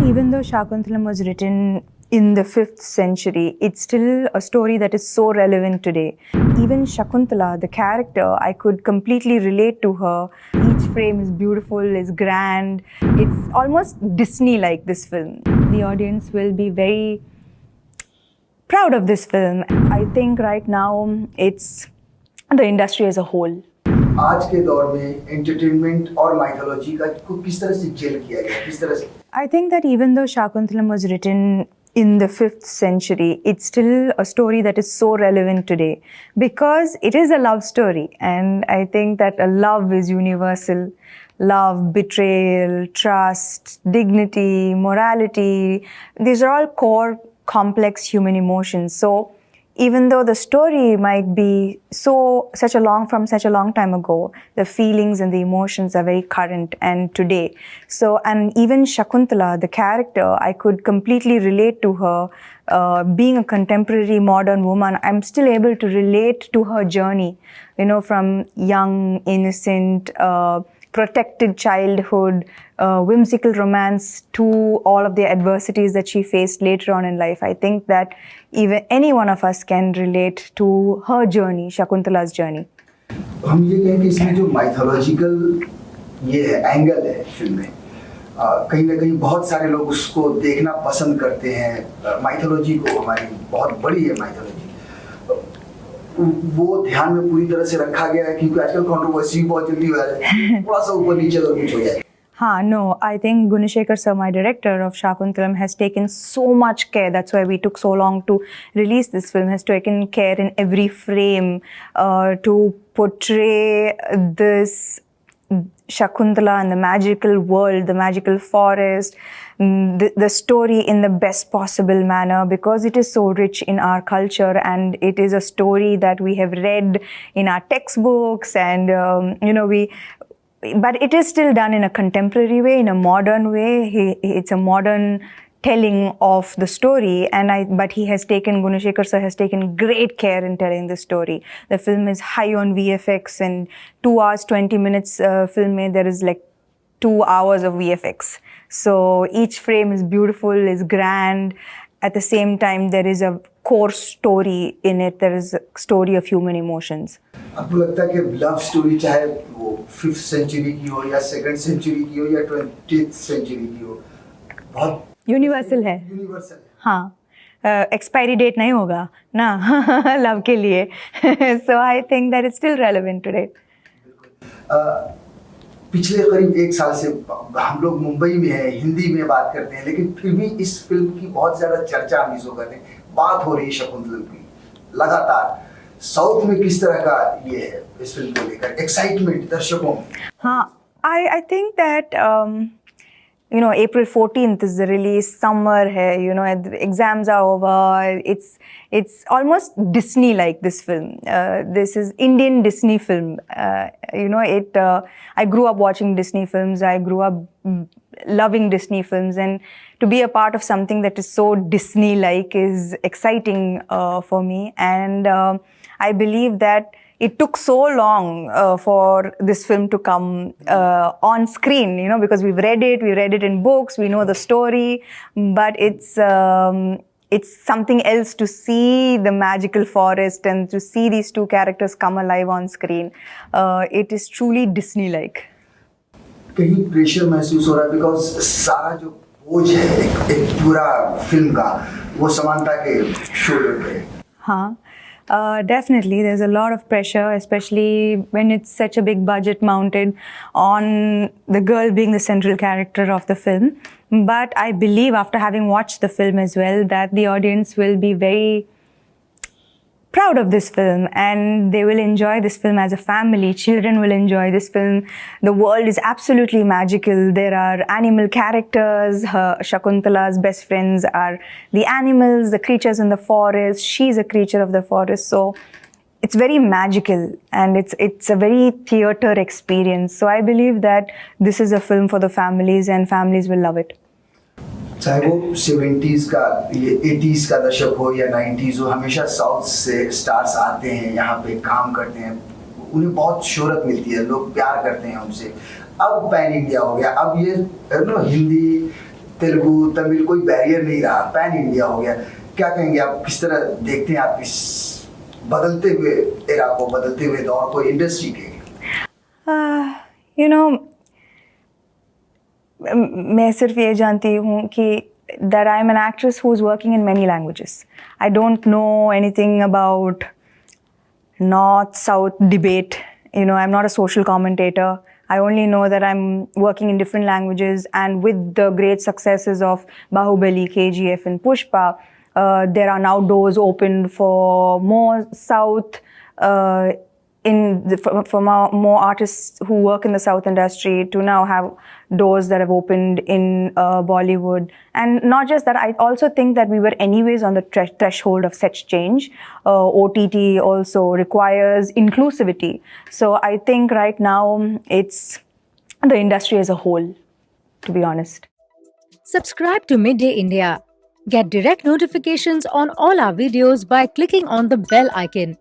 Even though Shaakuntalam was written in the 5th century, it's still a story that is so relevant today. Even Shaakuntala, the character, I could completely relate to her. Each frame is beautiful, is grand. It's almost Disney-like, this film. The audience will be very proud of this film. I think right now it's the industry as a whole. आज के दौर में entertainment और mythology का को किस तरह से जेल किया गया, किस तरह से? I think that even though Shaakuntalam was written in the 5th century, it's still a story that is so relevant today because it is a love story. And I think that a love is universal. Love, betrayal, trust, dignity, morality, these are all core complex human emotions. So even though the story might be such a long time ago, the feelings and the emotions are very current and today. So, and even Shaakuntala, the character, I could completely relate to her. Being a contemporary modern woman, I'm still able to relate to her journey, from young, innocent, protected childhood, whimsical romance to all of the adversities that she faced later on in life. I think that even any one of us can relate to her journey, Shaakuntala's journey. हम ये कहें कि इसमें जो mythological ये है angle है film में, कहीं ना कहीं बहुत सारे लोग उसको देखना पसंद करते हैं। माइथोलॉजी को हमारी बहुत बड़ी है माइथोलॉजी, वो ध्यान में पूरी तरह से रखा गया है क्योंकि आजकल कंट्रोवर्सी बहुत जल्दी हो जाती है, थोड़ा सा ऊपर नीचे अगर कुछ हो जाए। No, I think Gunashekhar sir, my director of Shaakuntalam, has taken so much care. That's why we took so long to release this film, has taken care in every frame to portray this Shaakuntala and the magical world, the magical forest, the story in the best possible manner because it is so rich in our culture and it is a story that we have read in our textbooks and, but it is still done in a contemporary way, in a modern way. It's a modern telling of the story, but Gunashekhar sir has taken great care in telling the story. The film is high on VFX and 2 hours, 20 minutes film mein, there is like 2 hours of VFX. So each frame is beautiful, is grand. At the same time, there is a core story in it. There is a story of human emotions. आपको लगता है कि love story चाहे वो 5th century की हो या 2nd century की हो या 20th सेंचुरी की हो, बहुत यूनिवर्सल है। हाँ, एक्सपायरी डेट नहीं होगा ना लव के लिए। So I think that is still relevant today. पिछले करीब 1 साल से हम लोग मुंबई में हैं, हिंदी में बात करते हैं, लेकिन फिर भी इस फिल्म की बहुत ज्यादा चर्चा हम इसको करते हैं, बात हो रही है शकुंतलम की लगातार। साउथ में किस तरह का ये है इस फिल्म को लेकर एक्साइटमेंट दर्शकों में? हाँ, I think that April 14th is the release. Summer hai, exams are over. It's almost Disney-like, this film. This is Indian Disney film. I grew up watching Disney films. I grew up loving Disney films, and to be a part of something that is so Disney-like is exciting for me. And I believe that it took so long for this film to come on screen, because we've read it in books, we know the story, but it's something else to see the magical forest and to see these two characters come alive on screen. It is truly Disney-like. कहीं pressure महसूस हो रहा है because सारा जो बोझ है एक पूरा फिल्म का वो समांता के शोल्डर पे है? हाँ, definitely there's a lot of pressure, especially when it's such a big budget mounted on the girl being the central character of the film. But I believe after having watched the film as well that the audience will be very proud of this film and they will enjoy this film as a family. Children will enjoy this film. The world is absolutely magical. There are animal characters. Shaakuntala's best friends are the animals, the creatures in the forest. She's a creature of the forest. So it's very magical and it's a very theater experience. So I believe that this is a film for the families and families will love it. चाहे वो 70s का ये 80s का दशक हो या 90s हो, हमेशा साउथ से स्टार्स आते हैं यहाँ पे काम करते हैं, उन्हें बहुत शोहरत मिलती है, लोग प्यार करते हैं उनसे। अब पैन इंडिया हो गया, अब ये हिंदी तेलुगु तमिल कोई बैरियर नहीं रहा, पैन इंडिया हो गया। क्या कहेंगे आप, किस तरह देखते हैं आप इस बदलते हुए एरा को, बदलते हुए दौर को इंडस्ट्री के? You know, मैं सिर्फ ये जानती हूँ कि that I am an actress who is working in many languages. I don't know anything about North-South debate. You know, I'm not a social commentator. I only know that I'm working in different languages, and with the great successes of Bahubali, KGF, and Pushpa, there are now doors opened for more South. For more artists who work in the South industry to now have doors that have opened in Bollywood. And not just that, I also think that we were anyways on the threshold of such change. OTT also requires inclusivity. So I think right now it's the industry as a whole, to be honest. Subscribe to Midday India. Get direct notifications on all our videos by clicking on the bell icon.